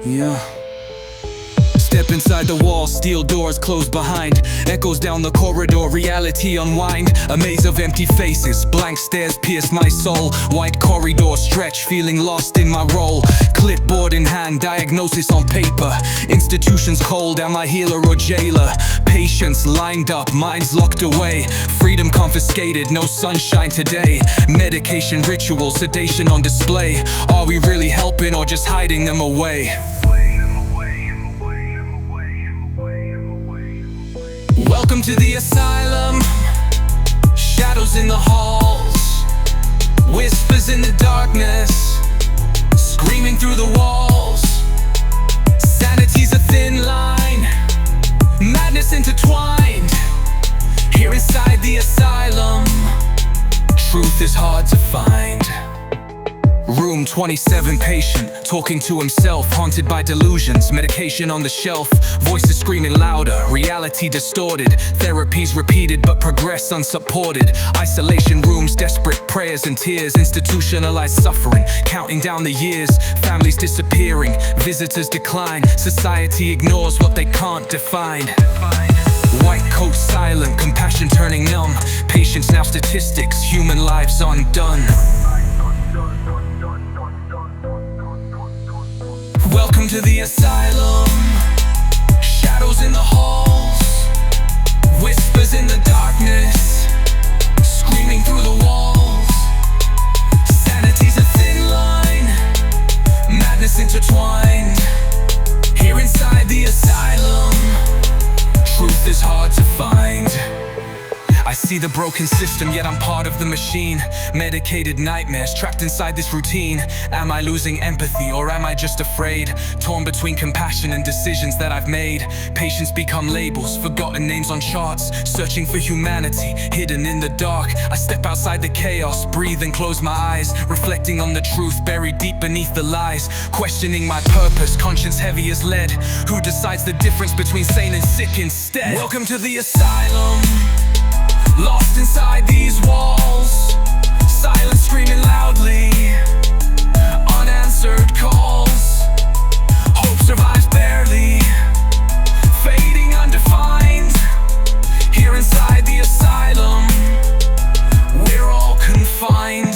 Yeah. Step inside the walls, steel doors closed behind. Echoes down the corridor, reality unwind. A maze of empty faces, blank stares pierce my soul. White corridor stretch, feeling lost in my role. Clipboard in hand, diagnosis on paper. Institutions cold, am I healer or jailer? Patients lined up, minds locked away. Freedom confiscated, no sunshine today. Medication ritual, sedation on display. Are we really helping or just hiding them away? Welcome to the asylum. Shadows in the halls, whispers in the darkness, screaming through the walls. Sanity's a thin line, madness intertwined. Here inside the asylum, truth is hard to find. Room 27, patient, talking to himself, haunted by delusions, medication on the shelf, voices screaming louder, reality distorted, therapies repeated but progress unsupported, isolation rooms, desperate prayers and tears, institutionalized suffering, counting down the years, families disappearing, visitors decline, society ignores what they can't define. White coat silent, compassion turning numb, patients now statistics, human lives undone. Welcome to the asylum. Shadows in the halls, whispers in the darkness, screaming through the walls. Sanity's a thin line, madness intertwined. Here inside the asylum, truth is hard to find. I see the broken system, yet I'm part of the machine. Medicated nightmares, trapped inside this routine. Am I losing empathy, or am I just afraid? Torn between compassion and decisions that I've made. Patients become labels, forgotten names on charts. Searching for humanity, hidden in the dark. I step outside the chaos, breathe and close my eyes. Reflecting on the truth, buried deep beneath the lies. Questioning my purpose, conscience heavy as lead. Who decides the difference between sane and sick instead? Welcome to the asylum. Lost inside these walls, silence screaming loudly, unanswered calls. Hope survives barely, fading undefined. Here inside the asylum, we're all confined.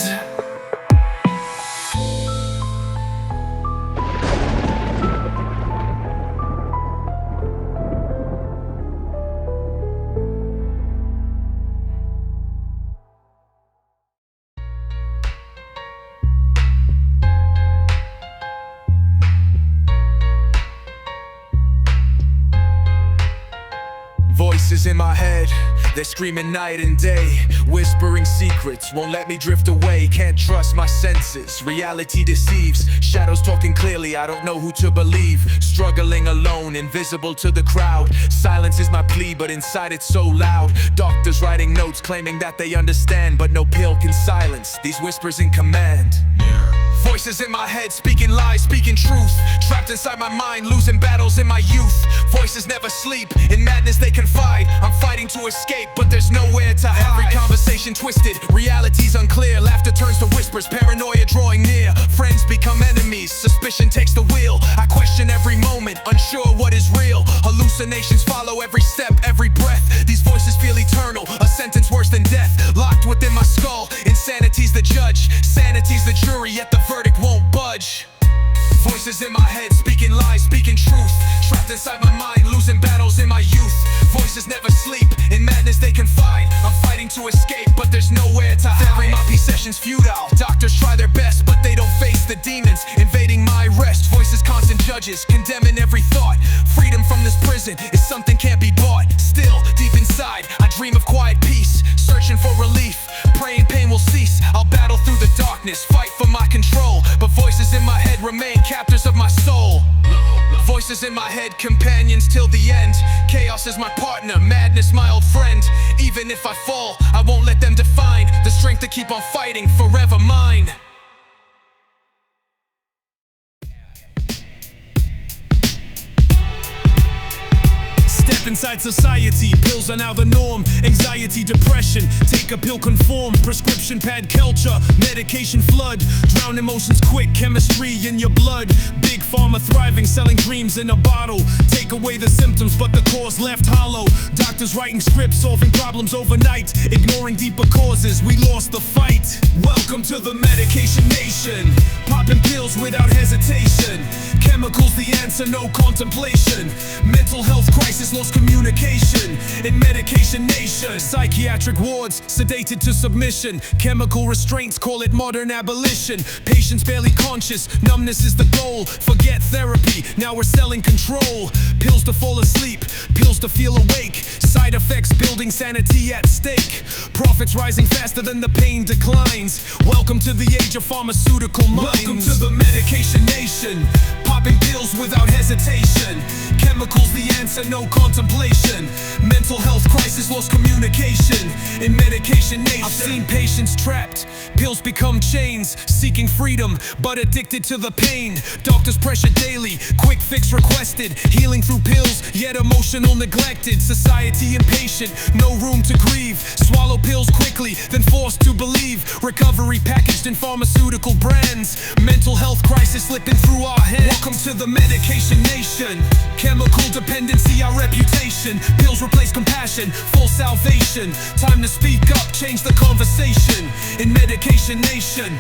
Voices in my head, they're screaming night and day, whispering secrets, won't let me drift away. Can't trust my senses, reality deceives. Shadows talking clearly, I don't know who to believe. Struggling alone, invisible to the crowd. Silence is my plea, but inside it's so loud. Doctors writing notes, claiming that they understand, but no pill can silence these whispers in command. Voices in my head, speaking lies, speaking truth. Trapped inside my mind, losing battles in my youth. Voices never sleep, in madness they confide. I'm fighting to escape, but there's nowhere to hide. Every conversation twisted, reality's unclear. Laughter turns to whispers, paranoia drawing near. Friends become enemies, suspicion takes the wheel. I question every moment, unsure what is real. Hallucinations follow every step, every breath. These voices feel eternal, a sentence worse than death. Locked within my skull, insanity's the judge, sanity's the jury, yet the verdict won't budge. Voices in my head, speaking lies, speaking truth. Trapped inside my mind, losing battles in my youth. Voices never sleep, in madness they confide. I'm fighting to escape, but there's nowhere to hide. Therapy sessions futile, doctors try their best, but they don't face the demons invading my rest. Voices constant judges, condemning every thought. Freedom from this prison is something can't be bought. Still, deep inside, I dream of quiet peace. Searching for relief, praying pain will cease. I'll battle through the darkness, fight for my control. But voices in my head remain captors of my soul. Voices in my head, companions till the end. Chaos is my partner, madness my old friend. Even if I fall, I won't let them define the strength to keep on fighting, forever mine. step inside society. Pills are now the norm. Anxiety, depression, take a pill, conform. Prescription pad culture, medication flood. Drown emotions quick, chemistry in your blood. Big pharma thriving, selling dreams in a bottle. Take away the symptoms, but the cause left hollow. Doctors writing scripts, solving problems overnight. Ignoring deeper causes, we lost the fight. Welcome to the medication nation. Popping pills without hesitation. Chemicals the answer, no contemplation. Mental health crisis, lost communication. In medication nation, psychiatric wards, sedated to submission. Chemical restraints, call it modern abolition. Patients barely conscious, numbness is the goal. Forget therapy, now we're selling control. Pills to fall asleep, pills to feel awake. Side effects building, sanity at stake. Profits rising faster than the pain declines. Welcome to the age of pharmaceutical minds. Welcome to the medication nation. Popping pills without hesitation. Chemicals the answer, no contemplation. Mental health crisis, lost communication. In medication nation, I've seen patients trapped. Pills become chains, seeking freedom, but addicted to the pain. Doctors pressure daily, quick fix requested. Healing through pills, yet emotional neglected. Society impatient, no room to grieve. Swallow pills quickly, then forced to believe. Recovery packaged in pharmaceutical brands. Mental health crisis slipping through our hands. Welcome to the medication nation. Chemical dependency, our reputation. Pills replace compassion, full salvation. Time to speak up, change the conversation. In medication nation.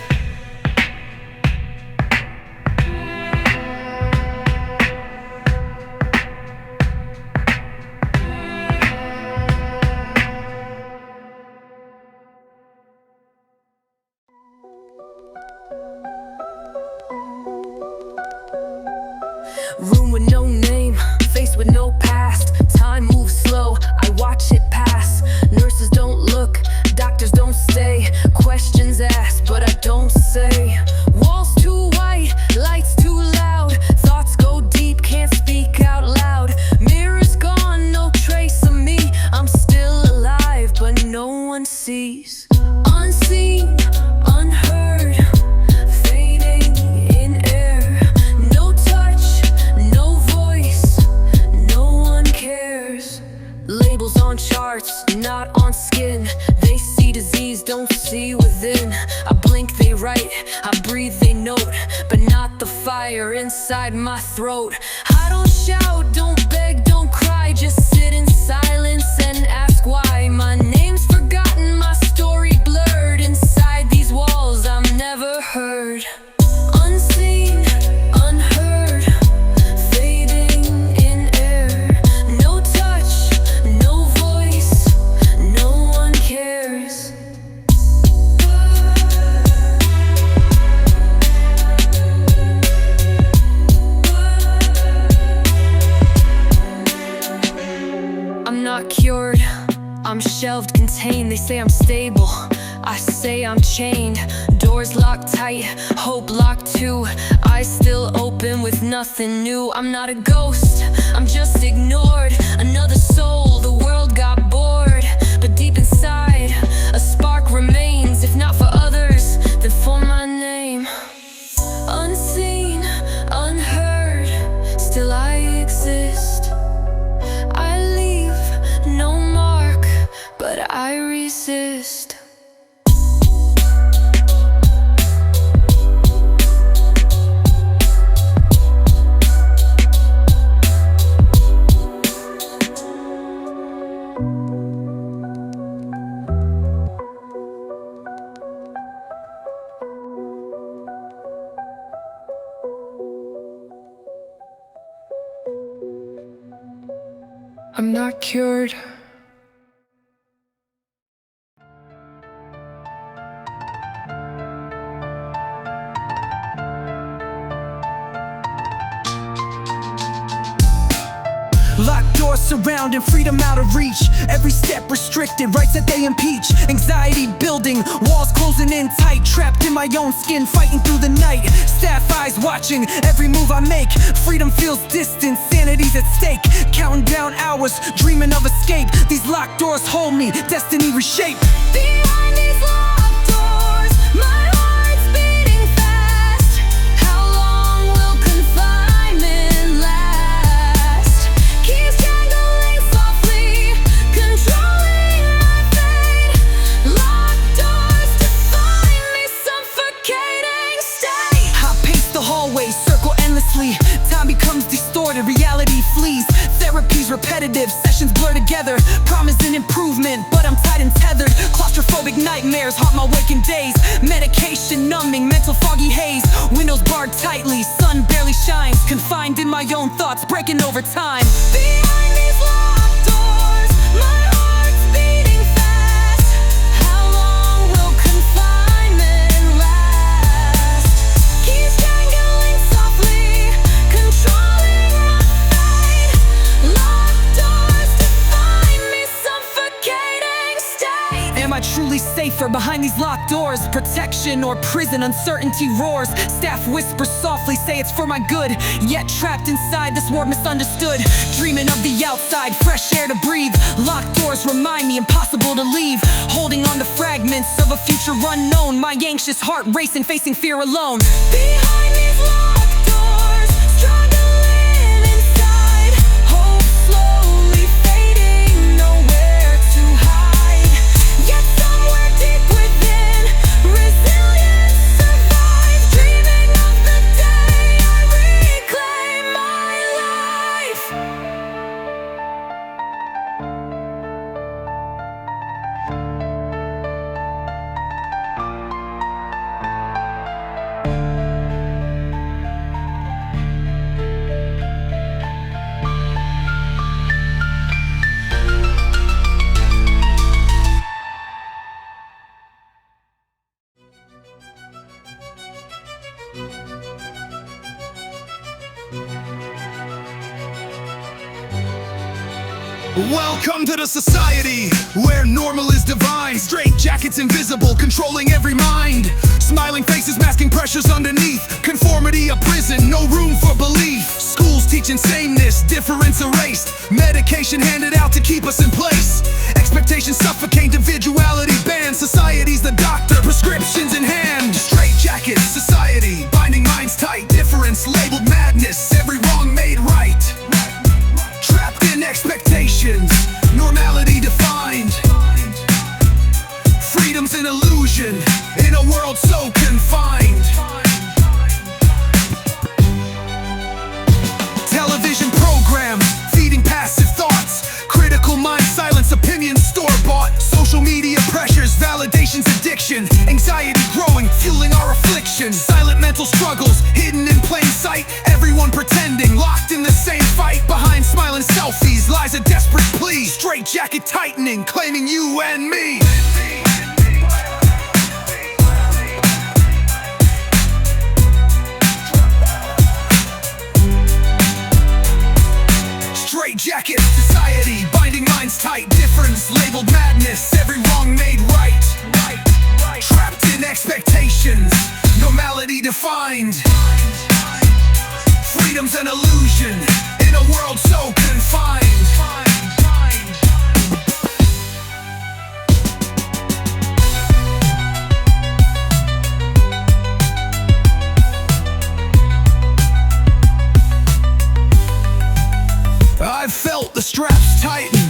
Room with no name, face with no past. Time moves slow, I watch it pass. Nurses don't look, doctors don't stay. Questions asked, but I don't say. Walls too white, lights too loud. Thoughts go deep, can't speak out loud. Mirrors gone, no trace of me. I'm still alive, but no one sees. Unseen, unheard, fading in air. No touch, no voice, no one cares. Labels on charts, not on skin. They see disease, don't see within. I blink, they write, I breathe, they note, but not the fire inside my throat. I don't shout, don't beg, don't cry. Just sit in silence and ask why. My name's forgotten, my story blurred. Inside these walls I'm never heard. Unseen, unheard, fading in air. No touch, no voice, no one cares. I'm not cured, I'm shelved, contained. They say I'm stable, I say I'm chained. Doors locked tight, hope locked too. Eyes still open with nothing new. I'm not a ghost, I'm just ignored. Another soul, the world got bored. But deep inside, a spark remains. If not for others, then for my name. Unseen, unheard, still I exist. I leave no mark, but I resist. I'm not cured. Locked doors surrounding, freedom out of reach. Every step restricted, rights that they impeach. Anxiety building, walls closing in tight. Trapped in my own skin, fighting through the night. Staff eyes watching every move I make. Freedom feels distant, sanity's at stake. Counting down hours, dreaming of escape. These locked doors hold me, destiny reshaped. Behind these locked doors, my heart's beating fast. How long will confinement last? Keys jangling claustrophobic nightmares haunt my waking days. Medication numbing, mental foggy haze. Windows barred tightly, sun barely shines. Confined in my own thoughts, breaking over time. Behind these locked doors, my heart's beating fast. How long will confinement last? Keys jangling softly, controlling my fate. Locked doors define me, suffocating state. Am I truly safer behind these locked doors? Protection or prison, uncertainty roars. Staff whispers softly, say it's for my good. Yet trapped inside this war misunderstood. Dreaming of the outside, fresh air to breathe. Locked doors remind me impossible to leave. Holding on to fragments of a future unknown. My anxious heart racing, facing fear alone. Behind these locked doors, struggling inside. Hope slowly fading, nowhere to hide. Yet somewhere deep within, resilience survives. Dreaming of the day I reclaim my life. Welcome to the society where normal is divine. Straight jackets invisible, controlling every mind. Smiling faces masking pressures underneath. Conformity a prison, no room for belief. Schools teaching sameness, difference erased. Medication handed out to keep us in place. Expectations suffocate, individuality banned. Society's the doctor, prescriptions in hand. Straight jackets, society, binding minds tight. Difference labeled madness, every wrong made right. Trapped in expectations, normality defined. Freedom's an illusion in a world so confined. Television programs feeding passive thoughts. Critical mind silence, opinions store-bought. Social media pressures, validation's addiction. Anxiety growing, fueling our affliction. Silent mental struggles, hidden in plain sight. Everyone pretending, locked in the same fight. Behind smiling selfies lies a desperate plea. Straight jacket tightening, claiming you and me. Straight jacket, society, binding minds tight. Difference labeled madness, every wrong made right. Trapped in expectations, normality defined. Freedom's an illusion in a world so confined. I've felt the straps tighten,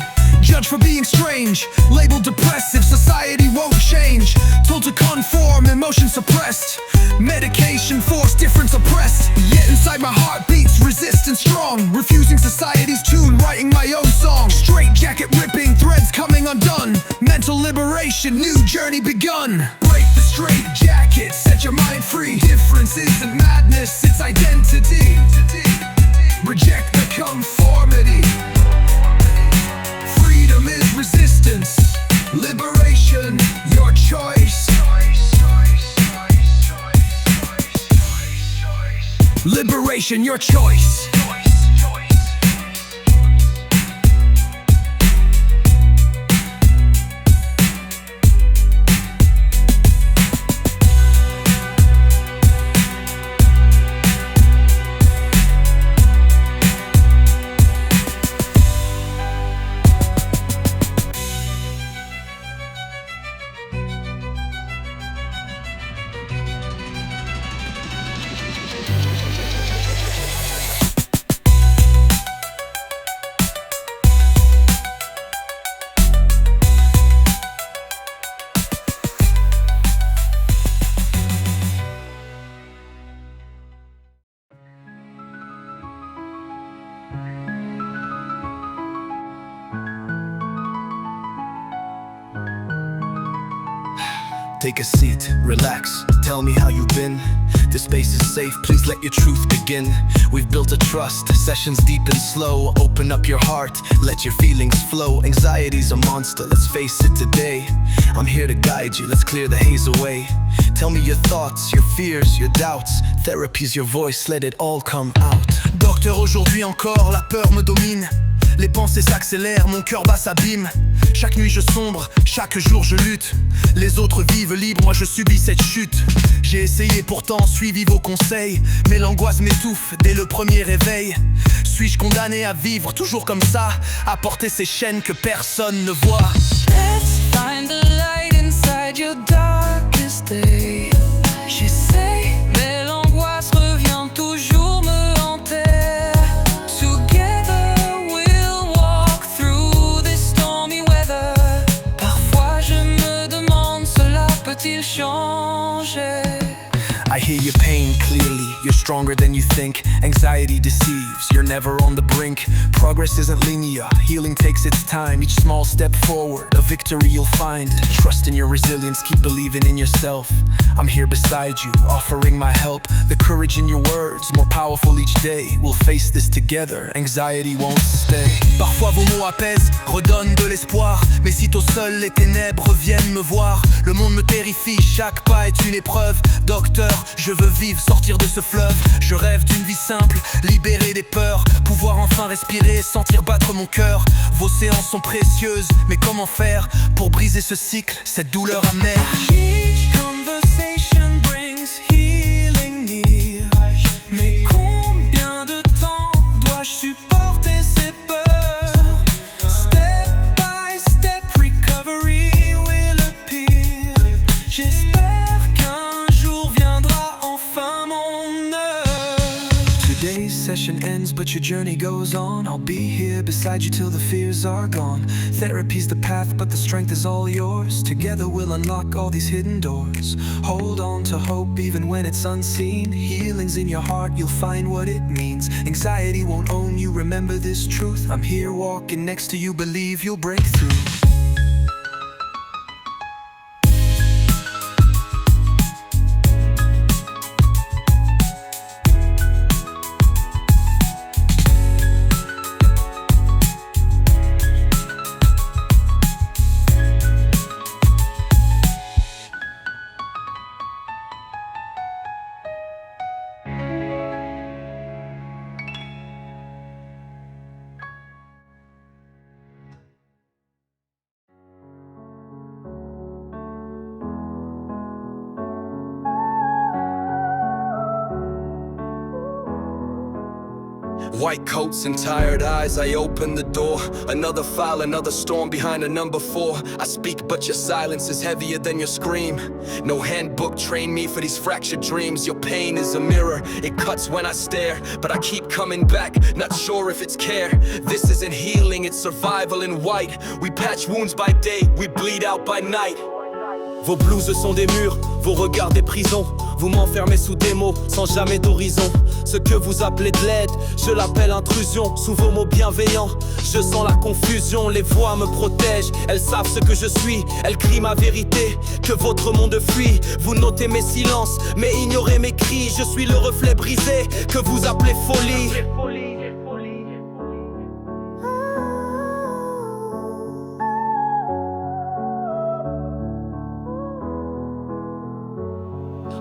judged for being strange, labeled depressive, society won't change. Told to conform, emotion suppressed, medication forced, difference oppressed. Yet inside my heart beats resistant strong, refusing society's tune, writing my own song. Straight jacket ripping, threads coming undone. Mental liberation, new journey begun. Break the straight jacket, set your mind free. Difference isn't madness, it's identity. Reject the conformity. Freedom is resistance. Liberation, your choice. Liberation, your choice. Take a seat, relax, tell me how you've been. This space is safe, please let your truth begin. We've built a trust, sessions deep and slow. Open up your heart, let your feelings flow. Anxiety's a monster, let's face it today. I'm here to guide you, let's clear the haze away. Tell me your thoughts, your fears, your doubts. Therapy's your voice, let it all come out. Docteur, aujourd'hui encore, la peur me domine. Les pensées s'accélèrent, mon cœur bat s'abîme. Chaque nuit je sombre, chaque jour je lutte. Les autres vivent libres, moi je subis cette chute. J'ai essayé pourtant, suivi vos conseils, mais l'angoisse m'étouffe dès le premier réveil. Suis-je condamné à vivre toujours comme ça, à porter ces chaînes que personne ne voit? Let's find the light inside your darkest day. J'essaie, mais l'angoisse revient toujours me hanter. Together we'll walk through this stormy weather. Parfois je me demande, cela peut-il changer? I hear your pain clearly, you're stronger than you think. Anxiety deceives, you're never on the brink. Progress isn't linear, healing takes its time. Each small step forward, a victory you'll find. Trust in your resilience, keep believing in yourself. I'm here beside you, offering my help. The courage in your words, more powerful each day. We'll face this together, anxiety won't stay. Parfois vos mots apaisent, redonnent de l'espoir. Mais sitôt seul, les ténèbres viennent me voir. Le monde me terrifie, chaque pas est une épreuve. Docteur, je veux vivre, sortir de ce fleuve. Je rêve d'une vie simple, libérée des peurs. Pouvoir enfin respirer, sentir battre mon cœur. Vos séances sont précieuses, mais comment faire pour briser ce cycle, cette douleur amère? Each conversation brings healing near. Mais combien de temps dois-je supporter ces peurs? Step by step, recovery will appear. J'espère qu'un jour viendra enfin mon heure. Today's session ends, but your journey goes on. I'll be here beside you till the fears are gone. Therapy's the path, but the strength is all yours. Together we'll unlock all these hidden doors. Hold on to hope even when it's unseen. Healing's in your heart, you'll find what it means. Anxiety won't own you, remember this truth. I'm here walking next to you, believe you'll break through. White coats and tired eyes, I open the door. Another file, another storm behind a number 4. I speak but your silence is heavier than your scream. No handbook trained me for these fractured dreams. Your pain is a mirror, it cuts when I stare. But I keep coming back, not sure if it's care. This isn't healing, it's survival in white. We patch wounds by day, we bleed out by night. Vos blouses sont des murs, vos regards des prisons. Vous m'enfermez sous des mots, sans jamais d'horizon. Ce que vous appelez de l'aide, je l'appelle intrusion. Sous vos mots bienveillants, je sens la confusion. Les voix me protègent, elles savent ce que je suis. Elles crient ma vérité, que votre monde fuit. Vous notez mes silences, mais ignorez mes cris. Je suis le reflet brisé, que vous appelez folie.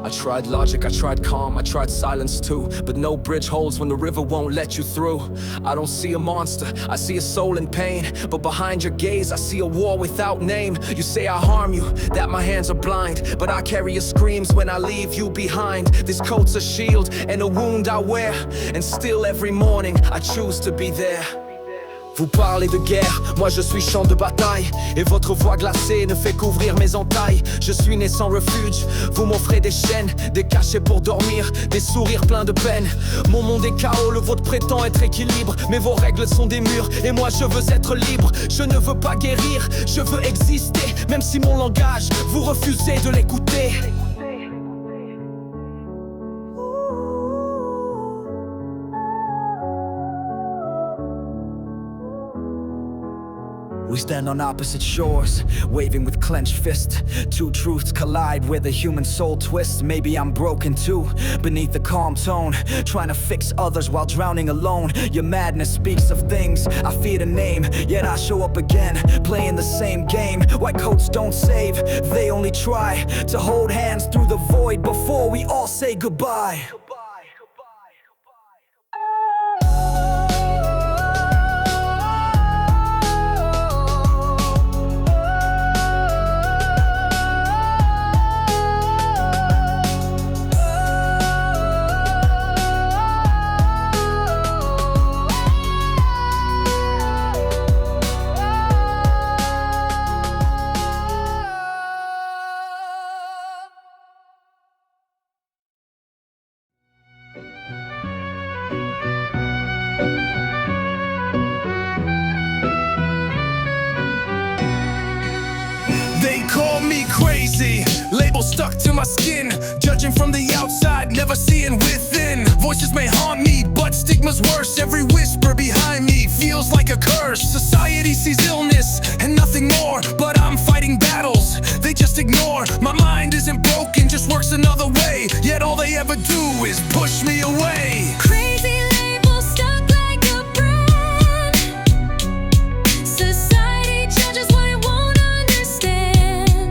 I tried logic, I tried calm, I tried silence too. But no bridge holds when the river won't let you through. I don't see a monster, I see a soul in pain. But behind your gaze, I see a war without name. You say I harm you, that my hands are blind. But I carry your screams when I leave you behind. This coat's a shield and a wound I wear. And still every morning, I choose to be there. Vous parlez de guerre, moi je suis champ de bataille. Et votre voix glacée ne fait qu'ouvrir mes entailles. Je suis né sans refuge, vous m'offrez des chaînes. Des cachets pour dormir, des sourires pleins de peine. Mon monde est chaos, le vôtre prétend être équilibre. Mais vos règles sont des murs, et moi je veux être libre. Je ne veux pas guérir, je veux exister. Même si mon langage, vous refusez de l'écouter. We stand on opposite shores, waving with clenched fists. Two truths collide where the human soul twists. Maybe I'm broken too, beneath the calm tone, trying to fix others while drowning alone. Your madness speaks of things I fear to name, yet I show up again, playing the same game. White coats don't save, they only try to hold hands through the void before we all say goodbye. They call me crazy, label stuck to my skin. Judging from the outside, never seeing within. Voices may haunt me, but stigma's worse. Every whisper behind me feels like a curse. Society sees illness and nothing more, but I'm fighting battles they just ignore. My mind isn't broken, just works another way. Yet all they ever do is push me away. Crazy label stuck like a brand. Society judges what it won't understand.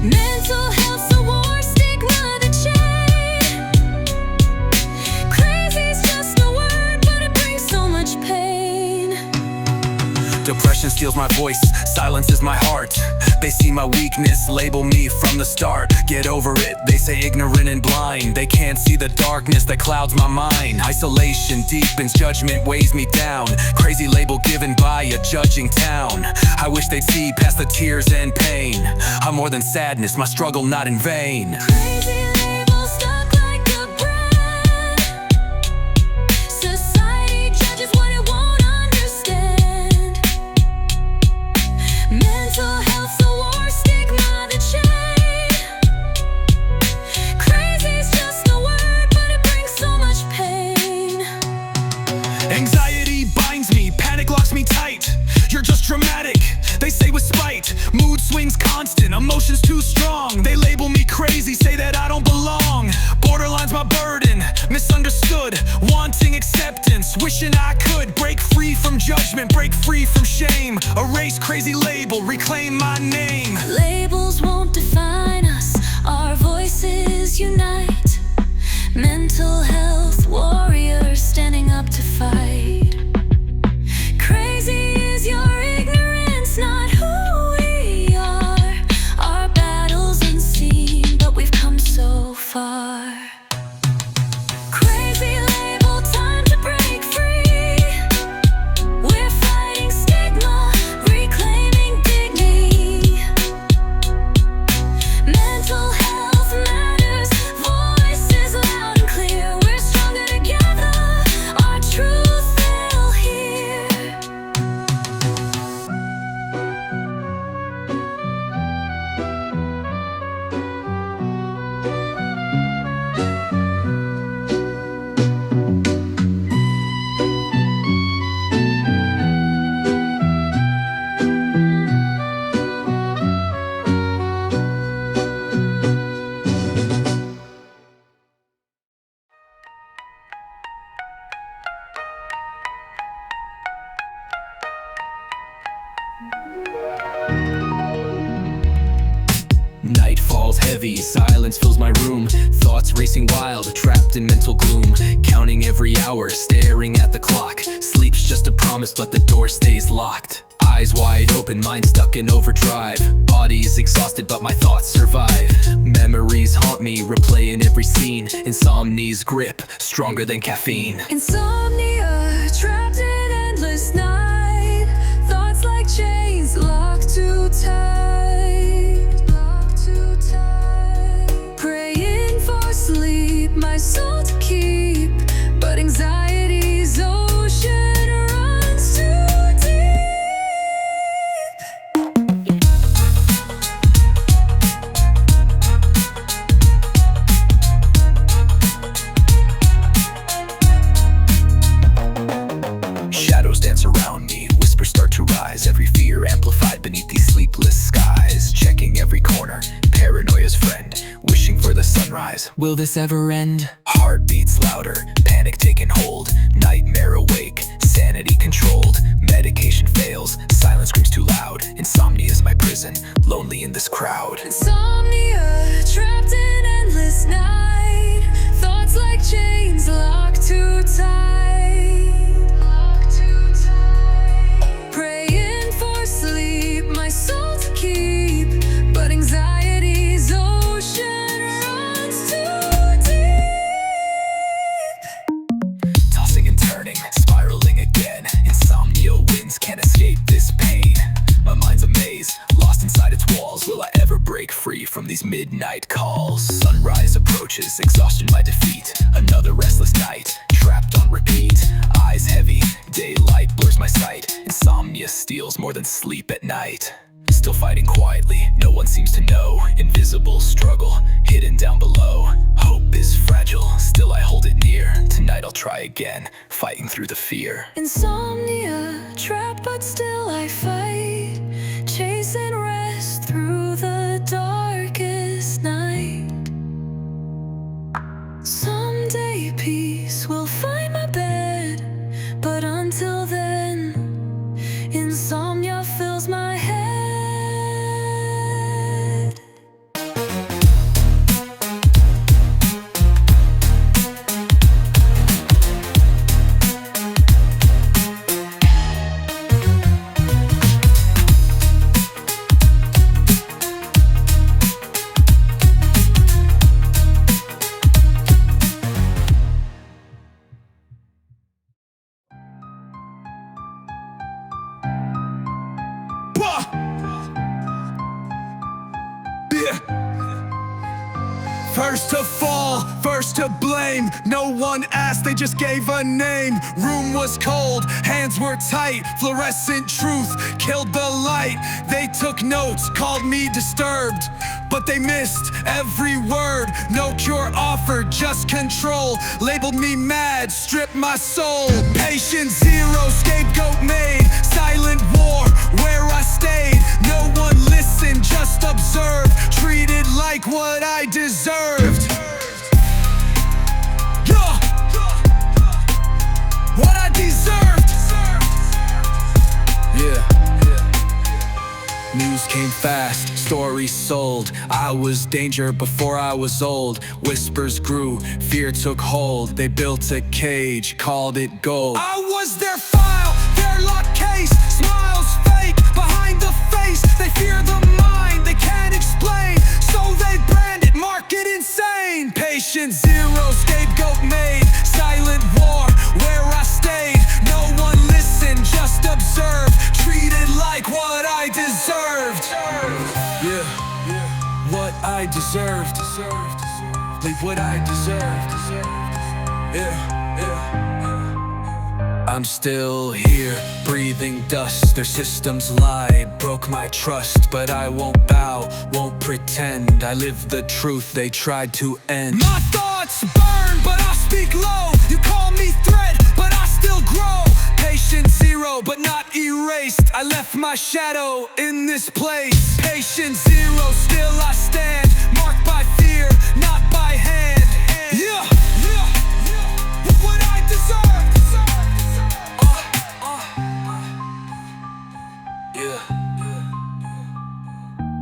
Mental health's a war, stigma the chain. Crazy's just a word, but it brings so much pain. Depression steals my voice, silence is my heart. They see my weakness, label me from the start. Get over it, they say ignorant and blind. They can't see the darkness that clouds my mind. Isolation deepens, judgment weighs me down. Crazy label given by a judging town. I wish they'd see past the tears and pain. I'm more than sadness, my struggle not in vain. Crazy label stuck like a brand. Society judges what it won't understand. Mental health's a war, stigma the chain. Crazy's just a word, but it brings so much pain. Anxiety binds me, panic locks me tight. You're just dramatic, they say with spite. Mood swings constant, emotions too strong. They label me crazy, say that I don't belong. Borderline's my burden, misunderstood. Wanting acceptance, wishing I could break free from judgment, break free from shame. Erase crazy label, reclaim my name. Labels won't define us, our voices unite. Mental health warriors standing up to fight. Crazy is your ignorance, not who we are. Our battle's unseen, but we've come so far. Crazy label, time to break free. We're fighting stigma, reclaiming dignity. Mental health matters, voices loud and clear. We're stronger together, our truth they'll hear. Night falls heavy, silence fills my room. Thoughts racing wild, trapped in mental gloom. Counting every hour, staring at the clock. Sleep's just a promise, but the door stays locked. Eyes wide open, mind stuck in overdrive. Body's exhausted, but my thoughts survive. Memories haunt me, replaying every scene. Insomnia's grip, stronger than caffeine. Insomnia, trapped in endless night. Thoughts like chains, locked too tight. Locked too tight. Praying for sleep, my soul to keep. But anxiety's ocean runs too deep. Shadows dance around sleepless skies, checking every corner, paranoia's friend, wishing for the sunrise. Will this ever end? Heart beats louder, panic taking hold, nightmare awake, sanity controlled, medication fails, silence screams too loud. Insomnia is my prison, lonely in this crowd. Insomnia, trapped in endless night. Thoughts like chains locked too tight. Praying for sleep, my soul to keep, but anxiety's ocean runs too deep. Tossing and turning, spiraling again. Insomnia wins, can't escape this pain. My mind's a maze, lost inside its walls. Will I ever break free from these midnight calls? Sunrise approaches, exhaustion my defeat. Another restless night, trapped on repeat. Eyes heavy, daylight blurs my sight. Insomnia steals more than sleep at night. Still fighting quietly, no one seems to know. Invisible struggle, hidden down below. Hope is fragile, still I hold it near. Tonight I'll try again, fighting through the fear. Insomnia, trapped but still I fight, chasing rest through the darkest night. Someday peace will find my bed, but until then, insomnia fills my head. First to fall, first to blame. No one asked, they just gave a name. Room was cold, hands were tight. Fluorescent truth killed the light. They took notes, called me disturbed, but they missed every word. No cure offered, just control. Labeled me mad, stripped my soul. Patient zero, scapegoat made. Silent war, where I stayed. No one listened, just observed. Treated like what I deserved. Yeah. What I deserved. Yeah. News came fast, stories sold. I was danger before I was old. Whispers grew, fear took hold. They built a cage, called it gold. I was their file, their locked case. Smiles fake, behind the face. They fear the mind, they can't explain. So they brand it, market insane. Patient zero, scapegoat made. Silent war, where I stayed. No one listened, just observed. Treated like what I deserved. Yeah, what I deserved. Like what I deserved. Yeah. I'm still here, breathing dust. Their systems lied, broke my trust. But I won't bow, won't pretend. I live the truth they tried to end. My thoughts burn, but I speak low. You call me threat, but I still grow. Patient zero, but not erased. I left my shadow in this place. Patient zero, still I stand. Marked by fear, not by hand. Yeah, what I deserve.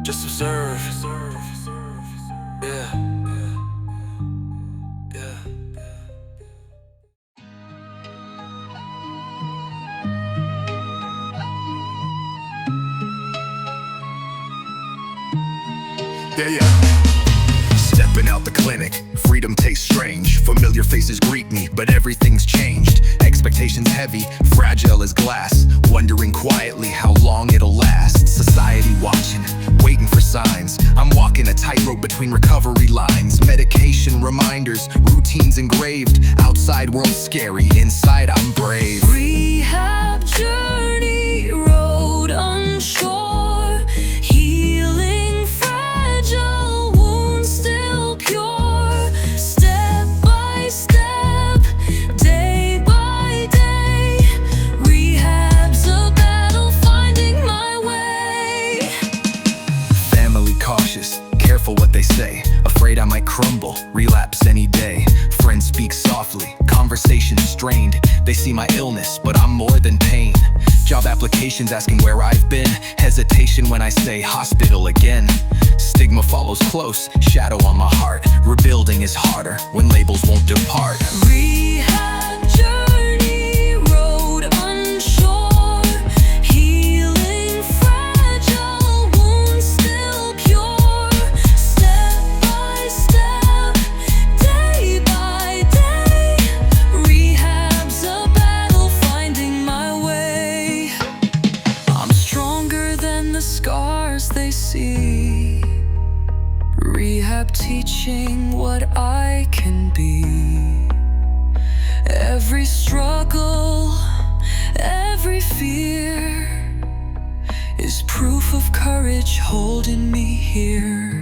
Just observe. Yeah. Stepping out the clinic, freedom tastes strange. Familiar faces greet me, but everything's changed. Expectations heavy, fragile as glass. Wondering quietly how long it'll last. Society watching, waiting for signs. I'm walking a tightrope between recovery lines. Medication reminders, routines engraved. Outside world scary, inside I'm brave. Rehab journey, road unsure. Healing fragile, wounds still pure. Step by step, day by day. Rehab's a battle finding my way. afraid I might crumble, relapse any day. Friends speak softly, conversation strained. They see my illness, but I'm more than pain. Job applications asking where I've been. Hesitation when I say hospital again. Stigma follows close, shadow on my heart. Rebuilding is harder when labels won't depart. Rehab journey, road unsure, healing fragile, wounds still pure. Step by step, day by day, rehab's a battle finding my way. I'm stronger than the scars they see. Rehab teaching what I can be. Every struggle, every fear is proof of courage holding me here.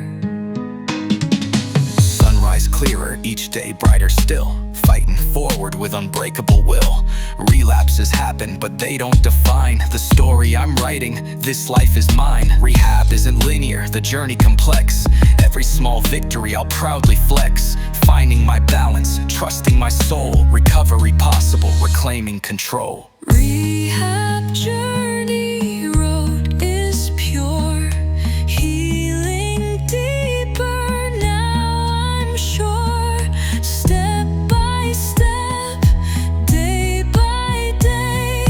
Sunrise clearer, each day brighter still. Fighting forward with unbreakable will. Relapses happen, but they don't define the story I'm writing. This life is mine. Rehab isn't linear, the journey complex. Every small victory I'll proudly flex. Finding my balance, trusting my soul. Recovery possible, reclaiming control. Rehab journey, road is pure, healing deeper now I'm sure. Step by step, day by day,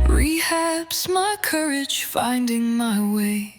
rehab's my courage finding my way.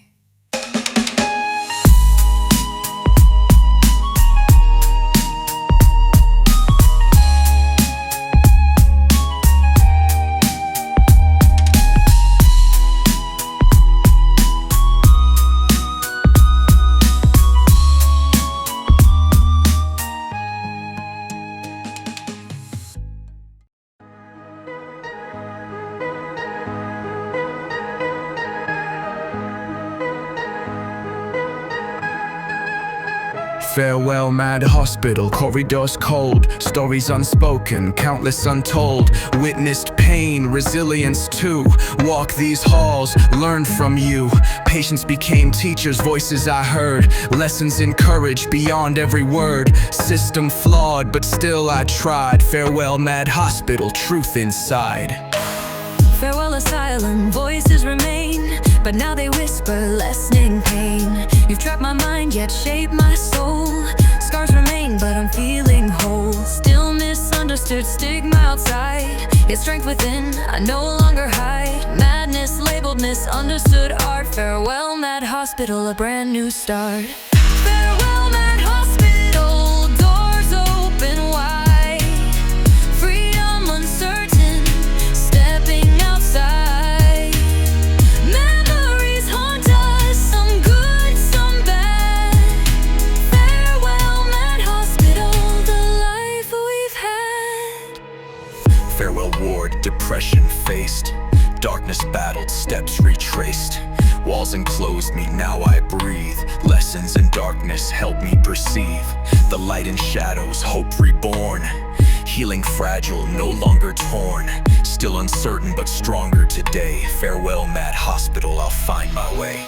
Farewell, Mad Hospital, corridors cold, stories unspoken, countless untold. Witnessed pain, resilience too. Walk these halls, learn from you. Patients became teachers, voices I heard. Lessons encouraged beyond every word. System flawed, but still I tried. Farewell, Mad Hospital, truth inside. Farewell asylum, voices remain, but now they whisper, lessening pain. You've trapped my mind, yet shaped my soul. Scars remain, but I'm feeling whole. Still misunderstood, stigma outside, yet strength within, I no longer hide. Madness labeled, misunderstood art. Farewell, Mad Hospital, a brand new start. Farewell, Mad Hospital, doors open wide. Freedom uncertain, stepping outside. Memories haunt us, some good, some bad. Farewell, Mad Hospital, the life we've had. Farewell ward, depression faced. Darkness battled, steps retraced. Walls enclosed me, now I breathe. Lessons in darkness help me perceive. The light in shadows, hope reborn. Healing fragile, no longer torn. Still uncertain but stronger today. Farewell, Mad Hospital, I'll find my way.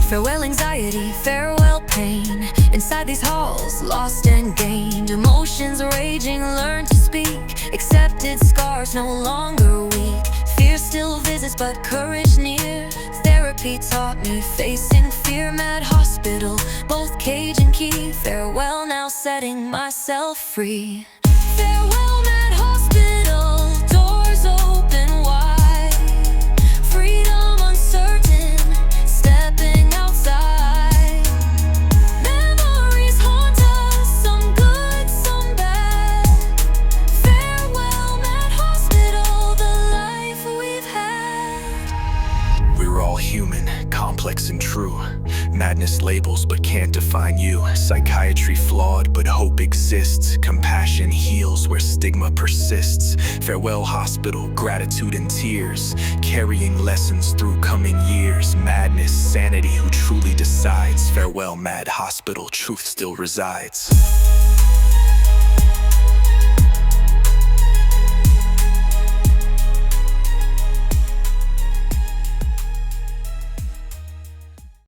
Farewell anxiety, farewell pain. Inside these halls, lost and gained. Emotions raging, learn to speak. Accepted scars, no longer weak. Fear still visits, but courage near. Therapy taught me facing fear. Mad Hospital, both cage and key. Farewell now, setting myself free. Farewell, Mad Hospital, doors open wide. Freedom uncertain, stepping outside. Memories haunt us, some good, some bad. Farewell, Mad Hospital, the life we've had. We're all human, complex and true. Madness labels but can't define you. Psychiatry flawed but hope exists. Compassion heals where stigma persists. Farewell hospital, gratitude and tears. Carrying lessons through coming years. Madness, sanity, who truly decides. Farewell, Mad Hospital, truth still resides.